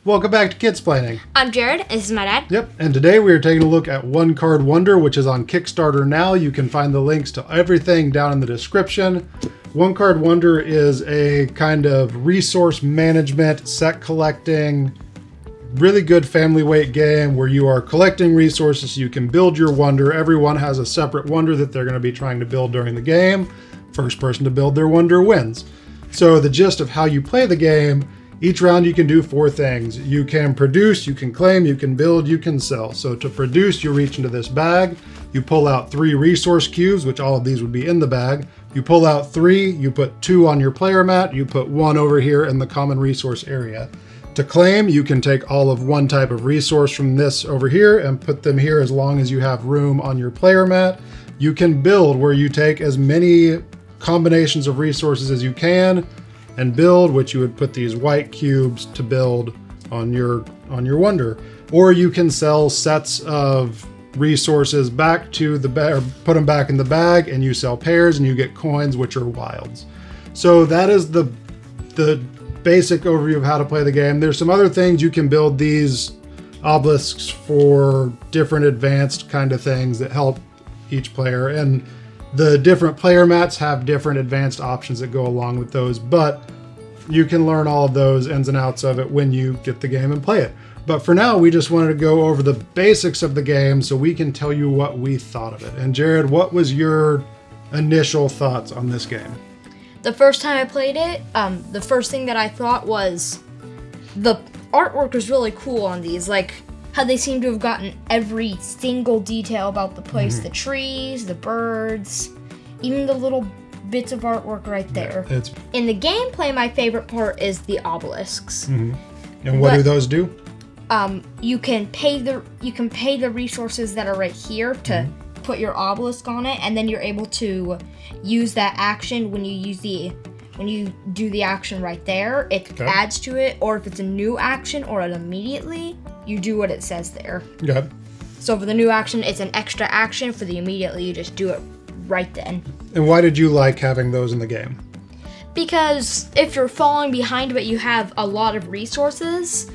Welcome back to Kidsplaining. I'm Jared, this is my dad. Yep, and today we are taking a look at One Card Wonder, which is on Kickstarter now. You can find the links to everything down in the description. One Card Wonder is a kind of resource management, set collecting, really good family weight game where you are collecting resources so you can build your wonder. Everyone has a separate wonder that they're going to be trying to build during the game. First person to build their wonder wins. So the gist of how you play the game, each round you can do 4 things. You can produce, you can claim, you can build, you can sell. So to produce, you reach into this bag, you pull out 3 resource cubes, which all of these would be in the bag. You pull out 3, you put 2 on your player mat, you put 1 over here in the common resource area. To claim, you can take all of one type of resource from this over here and put them here as long as you have room on your player mat. You can build, where you take as many combinations of resources as you can and build, which you would put these white cubes to build on your wonder. Or you can sell sets of resources back to the bag, or put them back in the bag, and you sell pairs and you get coins, which are wilds. So that is the basic overview of how to play the game. There's some other things. You can build these obelisks for different advanced kind of things that help each player, and the different player mats have different advanced options that go along with those, but you can learn all of those ins and outs of it when you get the game and play it. But for now, we just wanted to go over the basics of the game so we can tell you what we thought of it. And Jared, what was your initial thoughts on this game? The first time I played it, the first thing that I thought was the artwork was really cool on these, like how they seem to have gotten every single detail about the place, the trees, the birds, even the little bits of artwork right there. Yeah, in the gameplay, my favorite part is the obelisks. And what do those do? You can pay the resources that are right here to put your obelisk on it, and then you're able to use that action when you do the action right there. It adds to it, or if it's a new action or immediately, you do what it says there. Okay. So for the new action, it's an extra action. For the immediately, you just do it right then. And why did you like having those in the game? Because if you're falling behind but you have a lot of resources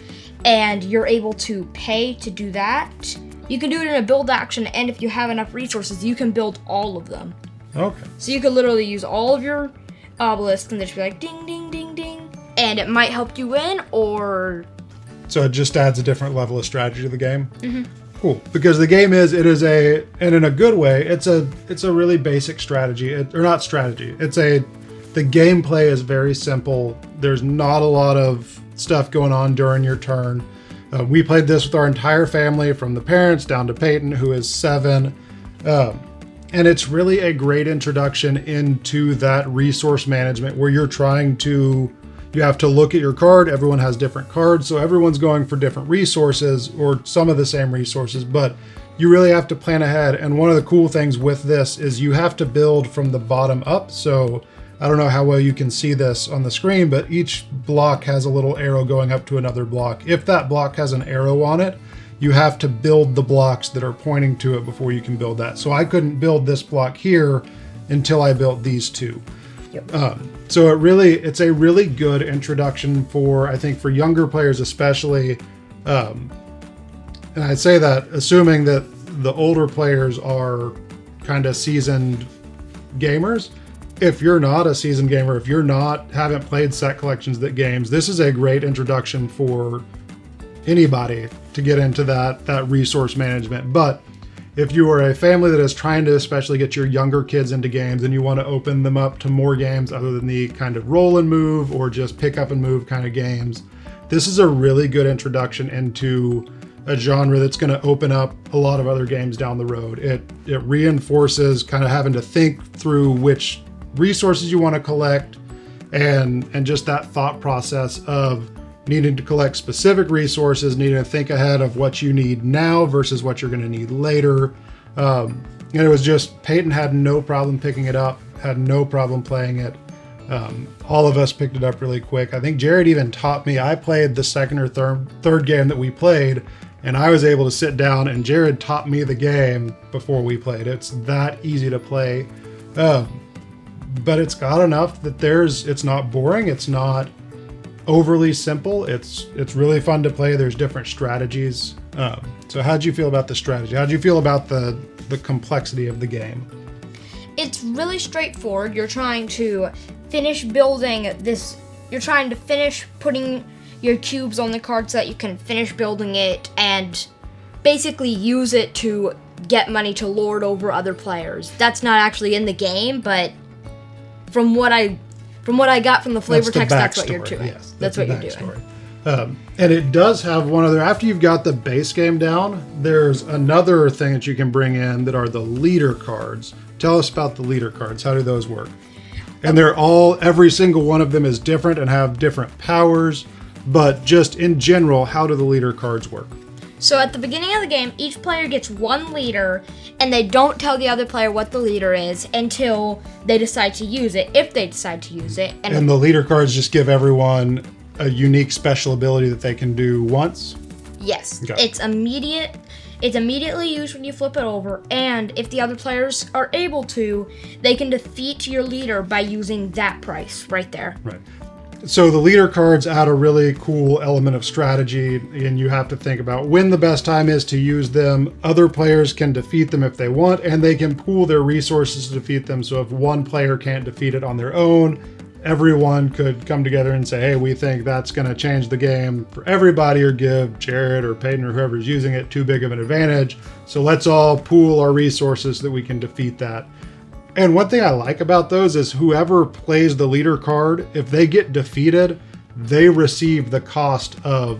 and you're able to pay to do that, you can do it in a build action, and if you have enough resources, you can build all of them. Okay. So you could literally use all of your obelisks and just be like ding, ding, ding, ding, and it might help you win, or... So it just adds a different level of strategy to the game? Cool. Because the game and in a good way, it's a really basic strategy. The gameplay is very simple. There's not a lot of stuff going on during your turn. We played this with our entire family, from the parents down to Peyton, who is 7. And it's really a great introduction into that resource management where you have to look at your card. Everyone has different cards, so everyone's going for different resources, or some of the same resources, but you really have to plan ahead. And one of the cool things with this is you have to build from the bottom up. So I don't know how well you can see this on the screen, but each block has a little arrow going up to another block. If that block has an arrow on it, you have to build the blocks that are pointing to it before you can build that. So I couldn't build this block here until I built these 2. Yep. So it's a really good introduction for younger players especially. And I'd say that assuming that the older players are kind of seasoned gamers. If you're not a seasoned gamer, if you're haven't played set collections games, this is a great introduction for anybody to get into that resource management. But if you are a family that is trying to especially get your younger kids into games and you want to open them up to more games other than the kind of roll and move or just pick up and move kind of games, this is a really good introduction into a genre that's going to open up a lot of other games down the road. It reinforces kind of having to think through which resources you want to collect, and just that thought process of needing to collect specific resources, needing to think ahead of what you need now versus what you're going to need later. And it was just, Peyton had no problem picking it up, had no problem playing it. All of us picked it up really quick. I think Jared even taught me. I played the second or third game that we played, and I was able to sit down and Jared taught me the game before we played. It's that easy to play. But it's got enough that it's not boring. It's not overly simple. It's really fun to play. There's different strategies. So how'd you feel about the strategy? How'd you feel about the complexity of the game? It's really straightforward. You're trying to finish building this. You're trying to finish putting your cubes on the card so that you can finish building it and basically use it to get money to lord over other players. That's not actually in the game, but from what I got from the flavor text, that's what you're doing. Yes, that's what you're doing. And it does have one other, after you've got the base game down, there's another thing that you can bring in that are the leader cards. Tell us about the leader cards. How do those work? And every single one of them is different and have different powers, but just in general, how do the leader cards work? So at the beginning of the game, each player gets one leader, and they don't tell the other player what the leader is until they decide to use it, if they decide to use it. And the leader cards just give everyone a unique special ability that they can do once? Yes. Okay. It's immediate. It's immediately used when you flip it over, and if the other players are able to, they can defeat your leader by using that price right there. Right. So the leader cards add a really cool element of strategy, and you have to think about when the best time is to use them. Other players can defeat them if they want, and they can pool their resources to defeat them. So if one player can't defeat it on their own, everyone could come together and say, hey, we think that's going to change the game for everybody, or give Jared or Peyton or whoever's using it too big of an advantage. So let's all pool our resources so that we can defeat that. And one thing I like about those is whoever plays the leader card, if they get defeated, they receive the cost of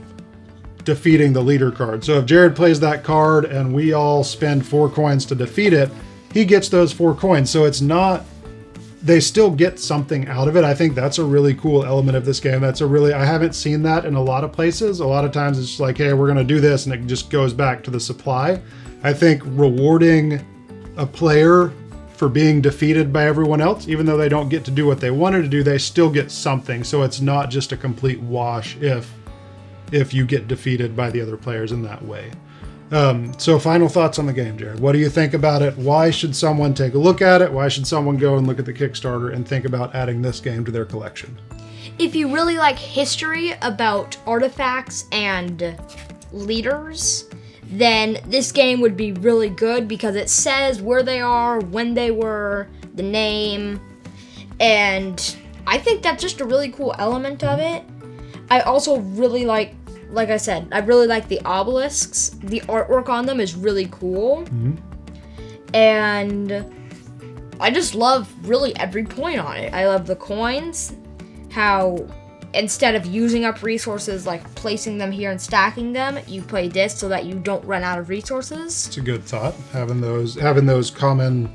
defeating the leader card. So if Jared plays that card and we all spend 4 coins to defeat it, he gets those 4 coins. So it's not, they still get something out of it. I think that's a really cool element of this game. I haven't seen that in a lot of places. A lot of times it's just like, hey, we're going to do this, and it just goes back to the supply. I think rewarding a player for being defeated by everyone else, even though they don't get to do what they wanted to do, they still get something. So it's not just a complete wash if you get defeated by the other players in that way. So final thoughts on the game, Jared. What do you think about it? Why should someone take a look at it? Why should someone go and look at the Kickstarter and think about adding this game to their collection? If you really like history about artifacts and leaders, then this game would be really good because it says where they are, when they were, the name, and I think that's just a really cool element of it. I also really like I said, I really like the obelisks. The artwork on them is really cool. Mm-hmm. And I just love really every point on it. I love the coins, how instead of using up resources like placing them here and stacking them, you play this so that you don't run out of resources. It's a good thought, having those common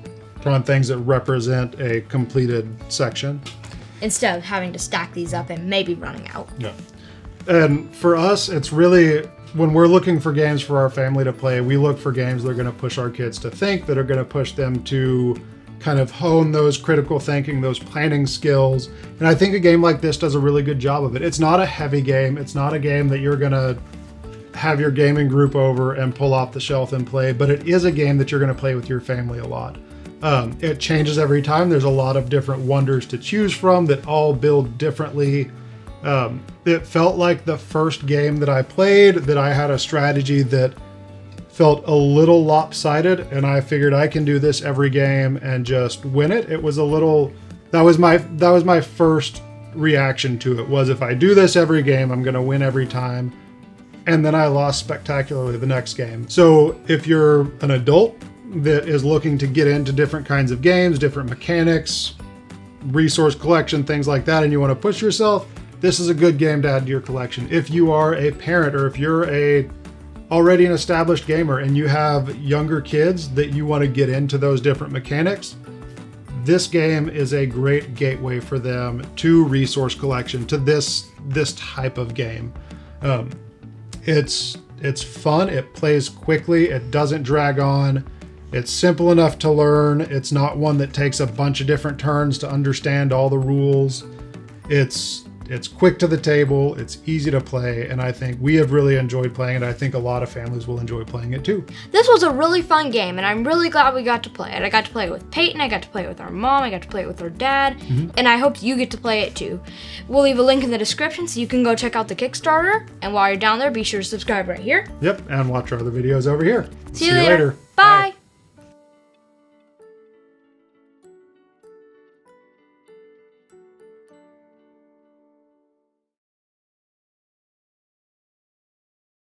things that represent a completed section, instead of having to stack these up and maybe running out. Yeah. And for us, it's really, when we're looking for games for our family to play, we look for games that are going to push our kids to think, that are going to push them to kind of hone those critical thinking, those planning skills. And I think a game like this does a really good job of it. It's not a heavy game. It's not a game that you're going to have your gaming group over and pull off the shelf and play, but it is a game that you're going to play with your family a lot. It changes every time. There's a lot of different wonders to choose from that all build differently. It felt like the first game that I played that I had a strategy that felt a little lopsided, and I figured I can do this every game and just win it. It was a little, that was my first reaction to it, was if I do this every game, I'm going to win every time. And then I lost spectacularly the next game. So if you're an adult that is looking to get into different kinds of games, different mechanics, resource collection, things like that, and you want to push yourself, this is a good game to add to your collection. If you are a parent, or if you're already an established gamer and you have younger kids that you want to get into those different mechanics, this game is a great gateway for them to resource collection, to this type of game. It's fun, it plays quickly, it doesn't drag on, it's simple enough to learn, it's not one that takes a bunch of different turns to understand all the rules. It's It's quick to the table, it's easy to play, and I think we have really enjoyed playing it. I think a lot of families will enjoy playing it too. This was a really fun game, and I'm really glad we got to play it. I got to play it with Peyton, I got to play it with our mom, I got to play it with our dad, and I hope you get to play it too. We'll leave a link in the description so you can go check out the Kickstarter, and while you're down there, be sure to subscribe right here. Yep, and watch our other videos over here. See you later.